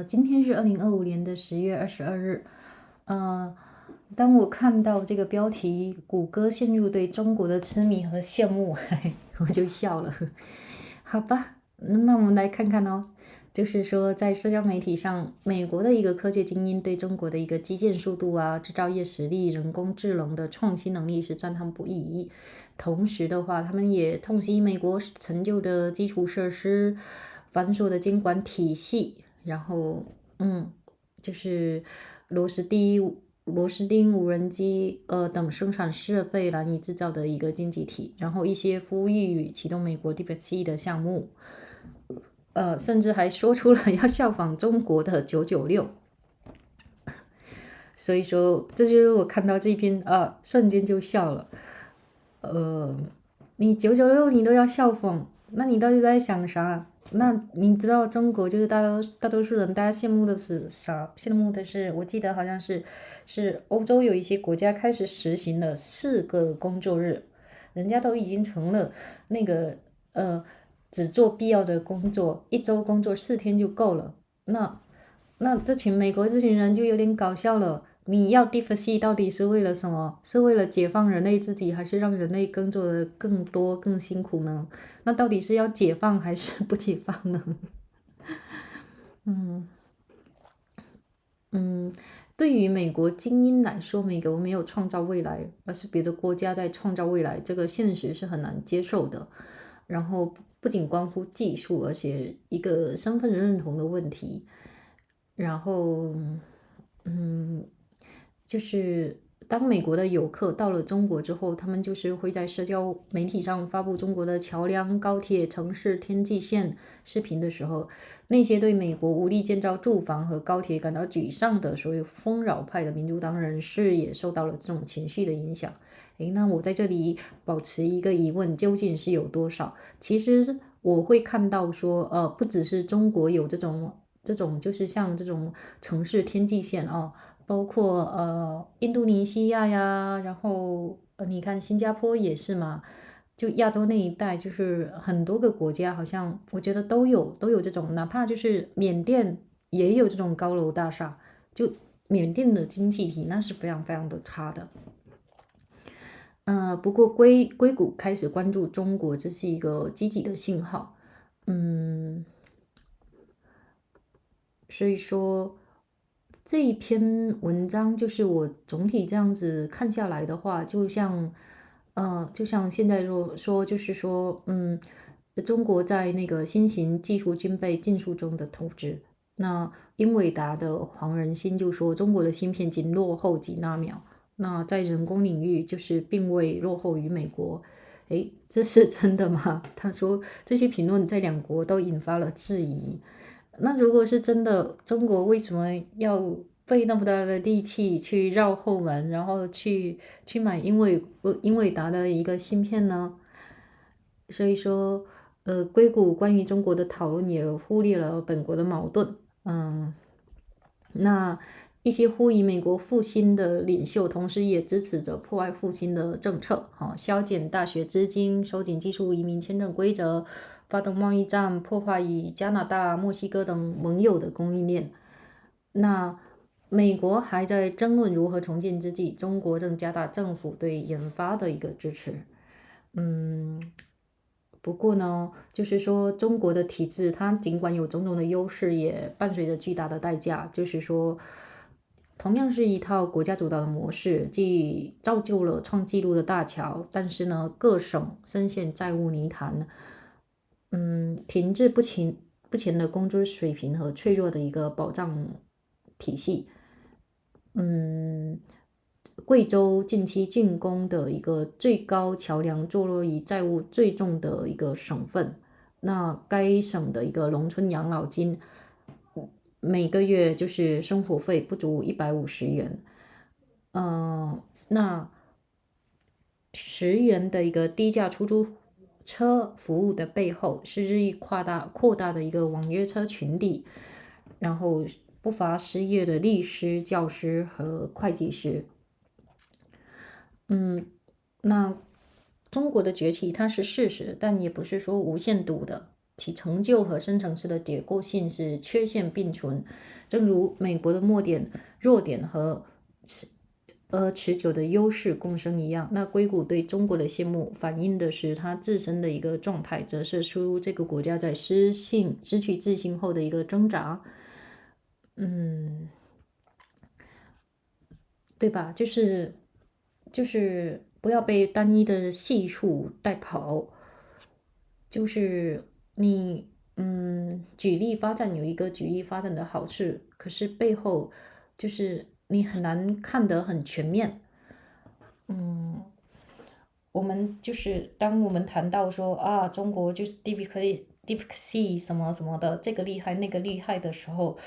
今天是2025年的10月22日。当我看到这个标题“谷歌陷入对中国的痴迷和羡慕”，我就笑了。好吧，那我们来看看哦，就是说在社交媒体上，美国的一个科技精英对中国的一个基建速度啊、制造业实力、人工智能的创新能力是赞叹不已。同时的话，他们也痛惜美国陈旧的基础设施、繁琐的监管体系，然后就是螺丝钉、无人机等生产设备难以制造的一个经济体，然后一些呼吁启动美国 Deep 的项目，甚至还说出了要效仿中国的996。所以说，这就是我看到这篇瞬间就笑了。你996你都要效仿，那你到底在想啥？那你知道中国就是大多数人大家羡慕的是啥？羡慕的是，我记得好像是欧洲有一些国家开始实行了4个工作日，人家都已经成了那个只做必要的工作，一周工作4天就够了。那美国这群人就有点搞笑了。你要 DeepSeek 到底是为了什么？是为了解放人类自己，还是让人类工作的更多、更辛苦呢？那到底是要解放还是不解放呢？对于美国精英来说，美国没有创造未来，而是别的国家在创造未来，这个现实是很难接受的。然后不仅关乎技术，而且一个身份认同的问题。然后，就是当美国的游客到了中国之后，他们就是会在社交媒体上发布中国的桥梁、高铁、城市、天际线视频的时候，那些对美国无力建造住房和高铁感到沮丧的所谓丰饶派的民主党人士也受到了这种情绪的影响。那我在这里保持一个疑问，究竟是有多少？其实我会看到说，不只是中国有这种就是像这种城市天际线哦，包括印度尼西亚呀，然后你看新加坡也是嘛，就亚洲那一带，就是很多个国家，好像我觉得都有这种，哪怕就是缅甸也有这种高楼大厦，就缅甸的经济体那是非常非常的差的。不过硅谷开始关注中国，这是一个积极的信号。所以说这一篇文章就是我总体这样子看下来的话，就像现在说就是说，中国在那个新型技术军备竞速中的投资。那英伟达的黄仁勋就说，中国的芯片仅落后几纳秒，那在人工领域就是并未落后于美国。诶，这是真的吗？他说这些评论在两国都引发了质疑。那如果是真的，中国为什么要费那么大的力气去绕后门，然后去买英伟达的一个芯片呢？所以说，硅谷关于中国的讨论也忽略了本国的矛盾。那一些呼吁美国复兴的领袖，同时也支持着破坏复兴的政策，削减大学资金，收紧技术移民签证规则，发动贸易战，破坏与加拿大、墨西哥等盟友的供应链。那美国还在争论如何重建之际，中国正加大政府对研发的一个支持。不过呢，就是说中国的体制，它尽管有种种的优势，也伴随着巨大的代价。就是说，同样是一套国家主导的模式，既造就了创纪录的大桥，但是呢，各省深陷债务泥潭，停滞不前的工资水平和脆弱的一个保障体系。贵州近期竣工的一个最高桥梁坐落于债务最重的一个省份，那该省的一个农村养老金每个月就是生活费不足150元，那10元的一个低价出租车服务的背后是日益扩大的一个网约车群体，然后不乏失业的律师、教师和会计师。那中国的崛起它是事实，但也不是说无限度的。其成就和深层次的结构性是缺陷并存，正如美国的弱点和持久的优势共生一样。那硅谷对中国的羡慕，反映的是它自身的一个状态，折射出这个国家在失去自信后的一个挣扎。对吧？就是不要被单一的系数带跑。就是你举例发展有一个举例发展的好处，可是背后就是你很难看得很全面。我们就是当我们谈到说啊，中国就是 DeepSeek 什么什么的，这个厉害那个厉害的时候，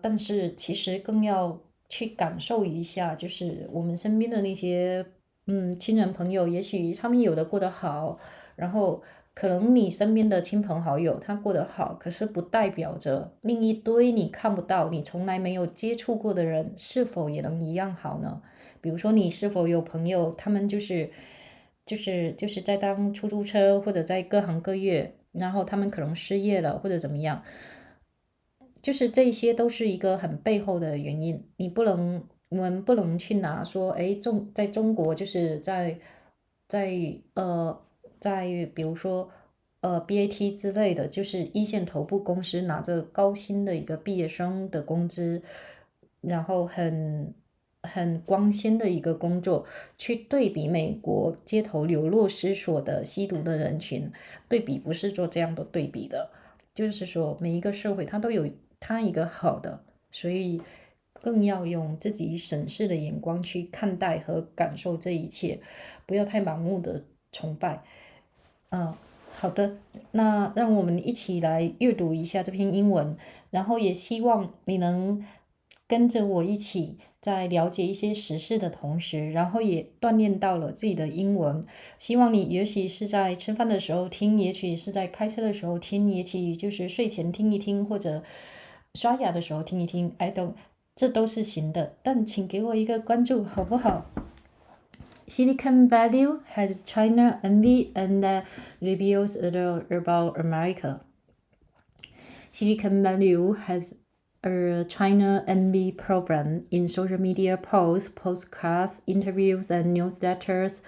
但是其实更要去感受一下，就是我们身边的那些亲人朋友，也许他们有的过得好，然后可能你身边的亲朋好友他过得好，可是不代表着另一堆你看不到、你从来没有接触过的人是否也能一样好呢？比如说，你是否有朋友，他们就是在当出租车或者在各行各业，然后他们可能失业了或者怎么样，就是这些都是一个很背后的原因。我们不能去拿说，哎，在中国就是在呃在比如说BAT 之类的，就是一线头部公司拿着高薪的一个毕业生的工资，然后很光鲜的一个工作，去对比美国街头流落失所的吸毒的人群，对比不是做这样的对比的。就是说，每一个社会它都有它一个好的，所以更要用自己审视的眼光去看待和感受这一切，不要太盲目的崇拜。好的，那让我们一起来阅读一下这篇英文，然后也希望你能跟着我一起在了解一些时事的同时，然后也锻炼到了自己的英文。希望你也许是在吃饭的时候听，也许是在开车的时候听，也许就是睡前听一听，或者刷牙的时候听一听。这都是行的，但请给我一个关注，好不好？Silicon Valley has China envy and reveals a lot about America. Silicon Valley has a China envy program in social media posts, postcards, interviews, and newsletters.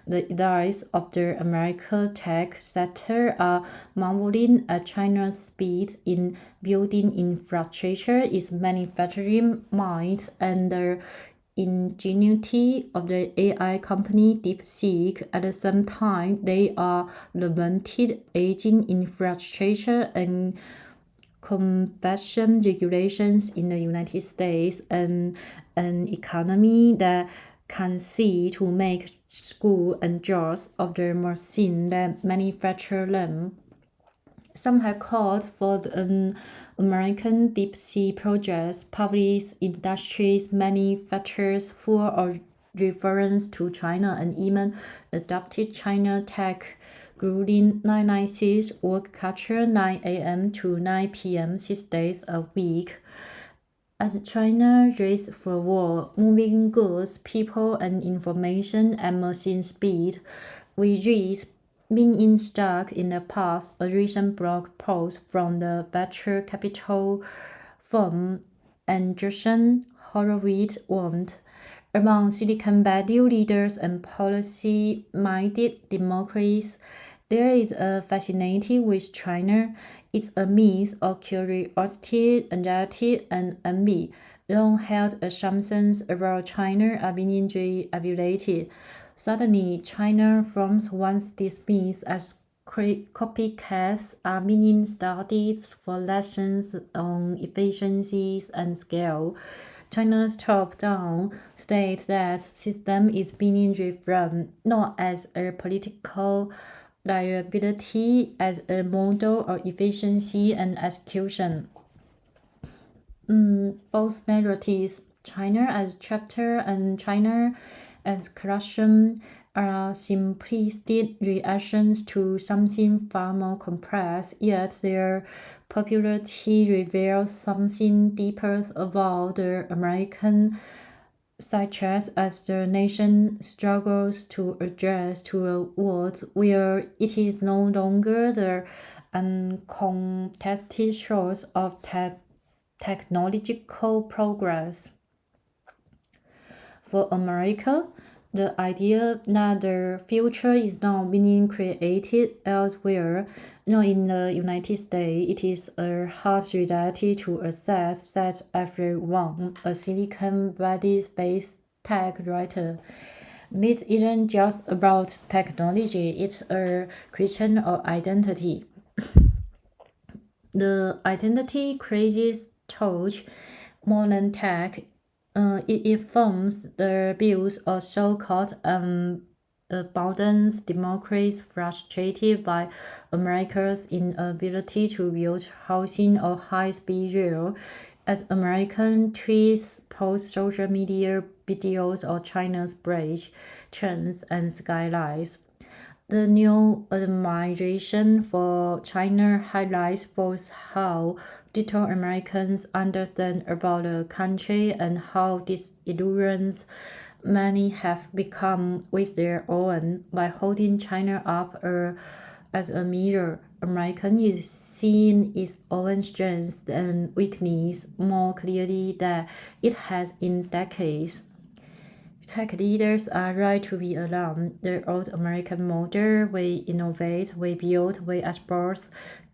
The rise of the American tech sector are marveling at China's speed in building infrastructure, its manufacturing might, and the ingenuity of the AI company DeepSeek. At the same time, they are lamented aging infrastructure and competition regulations in the United States, and an economy that can see to make school and jobs of the machine that manufacture them. Some have called for an American deep sea project, public industries, manufacturers full of reference to China, and even adopted China tech grueling 996 work culture 9 a.m. to 9 p.m. 6 days a week. As China races forward, moving goods, people, and information at machine speed, we risk being stuck in the past. A recent blog post from the venture capital firm Andreessen Horowitz warned, among Silicon Valley leaders and policy-minded Democrats, there is a fascination with China. It's a mix of curiosity, anxiety, and envy. Long-held assumptions about China are being re-evaluated. Suddenly, China, from once dismissed as copycats, are being studied for lessons on efficiencies and scale. China's top-down state that system is being reformed not as a political liability, as a model of efficiency and execution. Both narratives, China as chapter and China as corruption, are simplistic reactions to something far more complex, yet their popularity reveals something deeper about the American such as the nation struggles to adjust to a world where it is no longer the uncontested source of technological progress. For America, the idea that the future is now being created elsewhere, not in the United States, it is a hard reality to assess, said everyone, a Silicon Valley-based tech writer. This isn't just about technology, it's a question of identity. The identity crisis touches more than tech. It informs the views of so-called abundant democrats frustrated by America's inability to build housing or high-speed rail, as American tweets, post social media videos of China's bridge, trains, and skylines. The new admiration for China highlights both how little Americans understand about the country and how disillusioned many have become with their own. By holding China up as a mirror, American is seeing its own strengths and weaknesses more clearly than it has in decades. Tech leaders are right to be alarmed. The old American model, we innovate, we build, we export,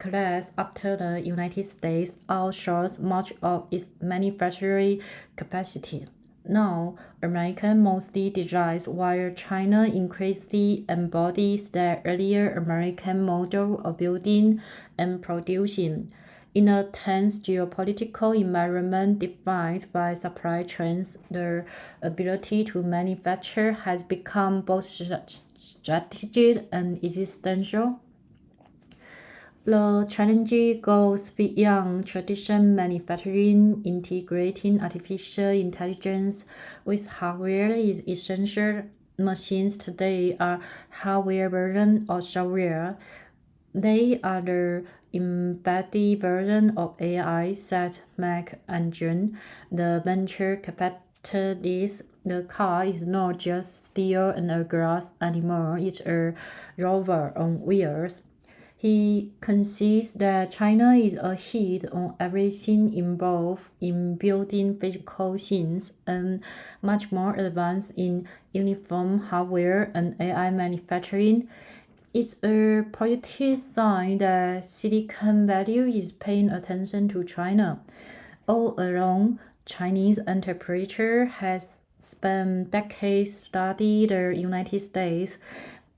collapsed after the United States outsourced much of its manufacturing capacity. Now, America mostly designs while China increasingly embodies the earlier American model of building and producing. In a tense geopolitical environment defined by supply chains, the ability to manufacture has become both strategic and existential. The challenge goes beyond traditional manufacturing. Integrating artificial intelligence with hardware is essential. Machines today are hardware versions of software. They are the embedded version of AI, said Mac Engine, the venture capitalist. The car is not just steel and a glass anymore, it's a rover on wheels. He concedes that China is ahead on everything involved in building physical things and much more advanced in uniform hardware and AI manufacturing. It's a positive sign that Silicon Valley is paying attention to China. All along, Chinese entrepreneurs has spent decades studying the United States.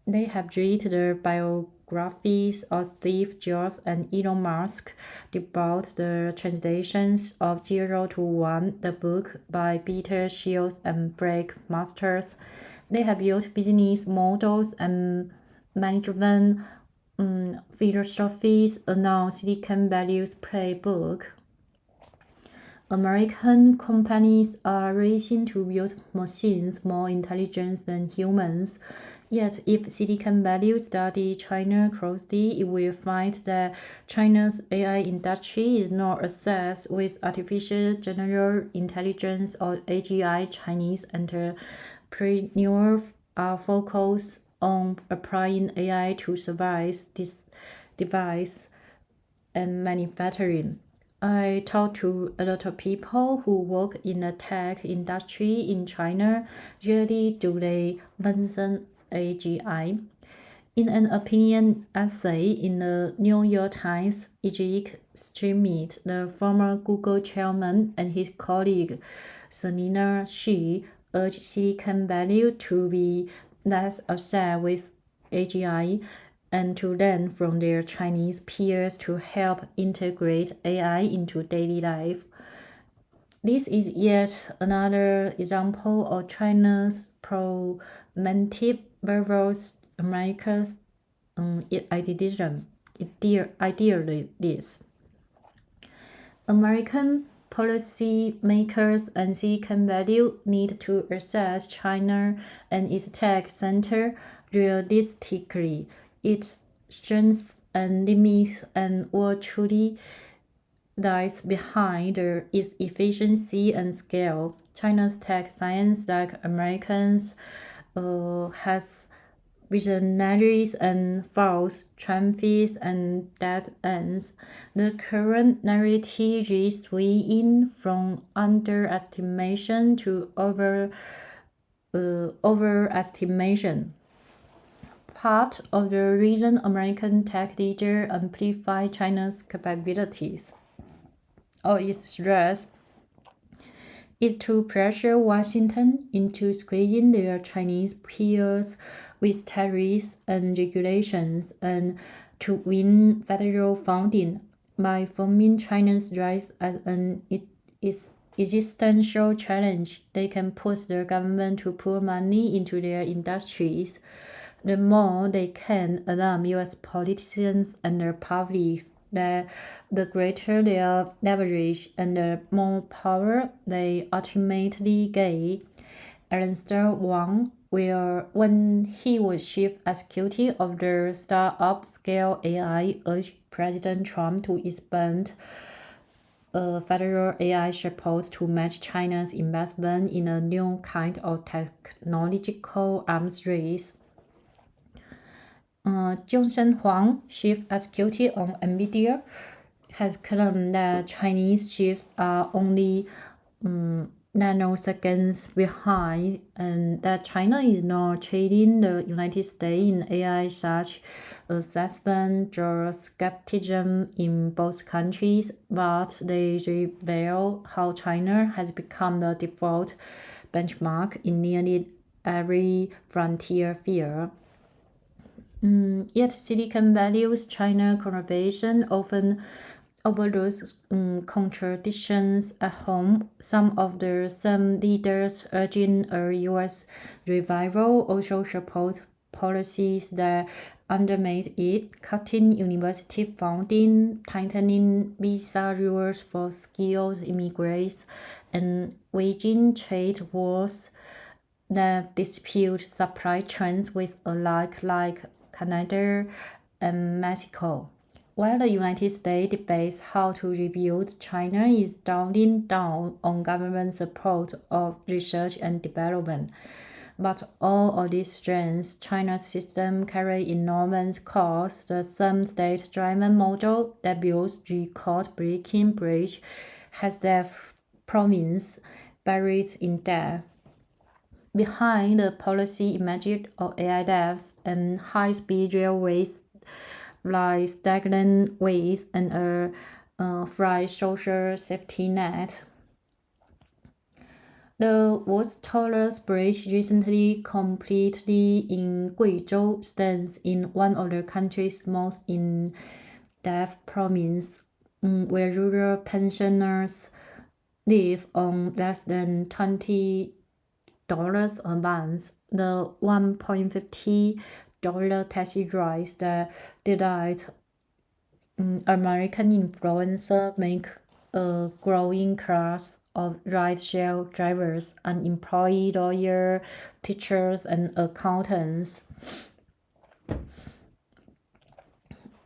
They have read the biographies of Steve Jobs and Elon Musk, devout the translations of 0 to 1, the book by Peter Shields and Blake Masters. They have built business models and management philosophies along Silicon Valley's playbook. American companies are racing to build machines more intelligent than humans. Yet, if Silicon Valley studies China closely, it will find that China's AI industry is not obsessed with artificial general intelligence or AGI. Chinese entrepreneurs are focused on applying AI to survive this device and manufacturing. I talk to a lot of people who work in the tech industry in China. Rarely do they mention AGI. In an opinion essay in the New York Times, Eric Schmidt, the former Google chairman, and his colleague Selina Xu urged Silicon Valley to be less upset with AGI and to learn from their Chinese peers to help integrate AI into daily life. This is yet another example of China's pro-mentive versus America's idealism. American policymakers and Silicon Valley need to assess China and its tech center realistically, its strengths and limits, and will truly lies behind its efficiency and scale. China's tech science, like Americans, has visionaries and false triumphs and dead ends. The current narrative is swaying from underestimation to overestimation. Part of the reason American tech leaders amplify China's capabilities or its threats is to pressure Washington into squeezing their Chinese peers with tariffs and regulations and to win federal funding by forming China's rise as an existential challenge. They can push their government to pour money into their industries. The more they can alarm US politicians and their publics, the greater their leverage and the more power they ultimately gain. Alistair Wang, when he was chief executive of the startup Scale AI, urged President Trump to expand federal AI support to match China's investment in a new kind of technological arms race. Johnson Huang, chief executive of NVIDIA, has claimed that Chinese chips are only nanoseconds behind and that China is not trading the United States in AI. Such assessment draws skepticism in both countries, but they reveal how China has become the default benchmark in nearly every frontier field. Yet Silicon Valley's China conversation often overlooks contradictions at home. Some leaders urging a U.S. revival also support policies that undermine it, cutting university funding, tightening visa rules for skilled immigrants, and waging trade wars that dispute supply chains with alike like Canada and Mexico. While the United States debates how to rebuild, China is doubling down on government support of research and development. But all of these strengths, China's system carry enormous costs. The same state-driven model that builds record-breaking bridge has their province buried in debt. Behind the policy image of AI devs and high-speed railways lie stagnant ways and a frail social safety net. The world's tallest bridge recently completed in Guizhou stands in one of the country's most in-depth provinces, where rural pensioners live on less than $20 a month. The $1.50 taxi rides that delight American influencers make a growing class of rideshare drivers, unemployed lawyers, teachers, and accountants.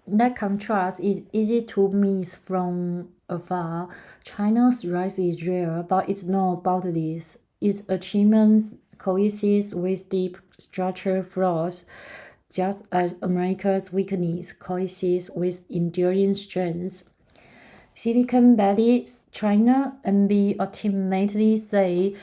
That contrast is easy to miss from afar. China's rise is rare, but it's not about this. Its achievements coexist with deep structural flaws, just as America's weakness coexists with enduring strengths. Silicon Valley, China, and we ultimately say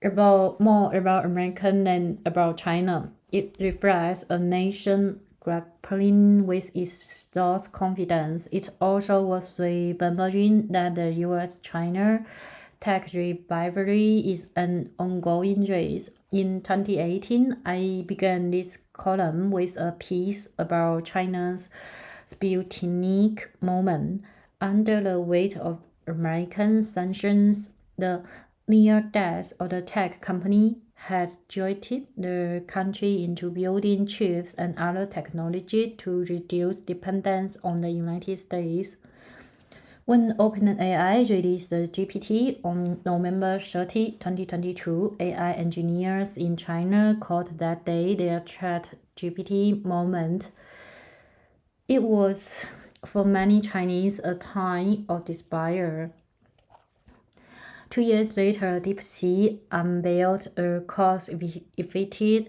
more about America than about China. It reflects a nation grappling with its lost confidence. It also was remembering that the US-China tech rivalry is an ongoing race. In 2018, I began this column with a piece about China's Sputnik moment. Under the weight of American sanctions, the near death of the tech company has jolted the country into building chips and other technology to reduce dependence on the United States. When OpenAI released the GPT on November 30, 2022, AI engineers in China called that day their ChatGPT moment. It was for many Chinese a time of despair. 2 years later, DeepSeek unveiled a cost-effective,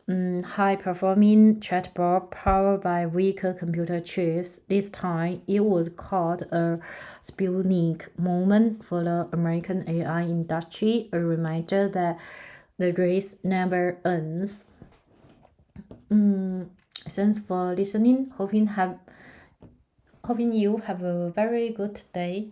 high-performing chatbot powered by weaker computer chips. This time, it was called a Sputnik moment for the American AI industry, a reminder that the race never ends. Thanks for listening. Hoping you have a very good day.